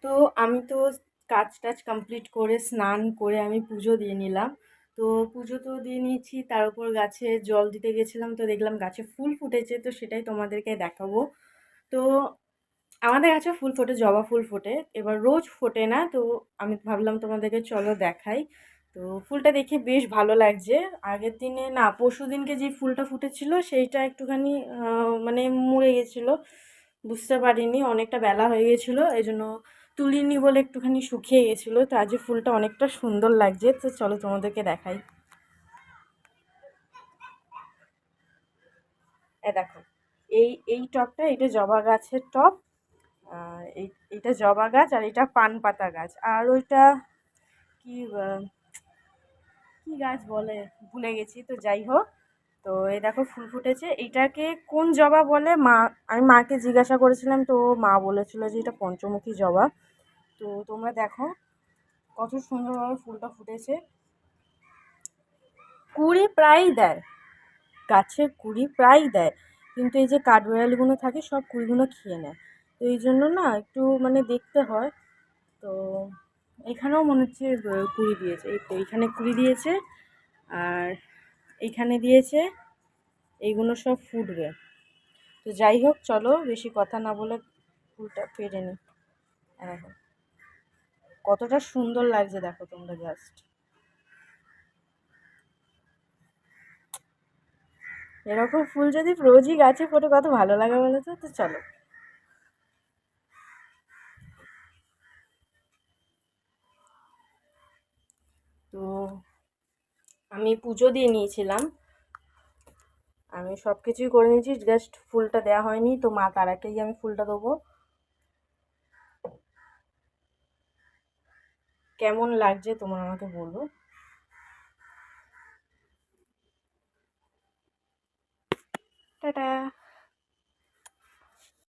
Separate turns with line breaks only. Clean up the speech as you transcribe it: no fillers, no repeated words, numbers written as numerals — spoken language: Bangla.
তো আমি তো কাজ টাজ কমপ্লিট করে স্নান করে আমি পুজো দিয়ে নিলাম। তো পুজো তো দিয়ে নিয়েছি, তার উপর গাছে জল দিতে গেছিলাম, তো দেখলাম গাছে ফুল ফুটেছে, তো সেটাই তোমাদেরকে দেখাবো। তো আমাদের গাছে ফুল ফোটে, জবা ফুল ফোটে, এবার রোজ ফোটে না, তো আমি ভাবলাম তোমাদেরকে চলো দেখাই। তো ফুলটা দেখে বেশ ভালো লাগছে। আগের দিনে না, পরশু দিনকে যে ফুলটা ফুটেছিল সেইটা একটুখানি মানে মরে গেছিলো, বুঝতে পারিনি, অনেকটা বেলা হয়ে গেছিলো, এই জন্য তুলিনি বলে একটুখানি শুকিয়ে গেছিলো। তো আজ ফুলটা অনেকটা সুন্দর লাগছে, তো চলো তোমাদেরকে দেখাই। দেখো, এই টবটা, এটা জবা গাছের টব। আর এইটা জবা গাছ, আর এটা পান পাতা গাছ, আর ওইটা কি কি গাছ বলে ভুলে গেছি, তো যাই হোক। তো এই দেখো ফুল ফুটেছে, এইটাকে কোন জবা বলে মা, আমি মাকে জিজ্ঞাসা করেছিলাম, তো মা বলেছিল যে এটা পঞ্চমুখী জবা। তো তোমরা দেখো কত সুন্দরভাবে ফুলটা ফুটেছে, কুড়ি প্রায় দেয়, গাছে কুড়ি প্রায় দেয়, কিন্তু এই যে কাঠবেড়ালিগুলো থাকে সব কুড়িগুলো খেয়ে নেয়। তো এই জন্য না একটু মানে দেখতে হয়। তো এখানেও মনে হচ্ছে কুড়ি দিয়েছে, এই তো এইখানে কুড়ি দিয়েছে, আর এইখানে দিয়েছে, এইগুলো সব ফুটবে। তো যাই হোক, চলো বেশি কথা না বলে ফুলটা পেরে নিই। দেখো কতটা সুন্দর লাগছে, দেখো তোমরা জাস্ট। এরকম ফুল যদি রোজই গাছে ফোটে কত ভালো লাগে বলো তো। তো চলো। তো আমি পুজো দিয়ে নিয়েছিলাম, আমি সব কিছুই করে নিয়েছি, জাস্ট ফুলটা দেওয়া হয়নি, তো মা তারাকেই আমি ফুলটা দেবো। কেমন লাগছে তোমরা আমাকে বলো। টাটা।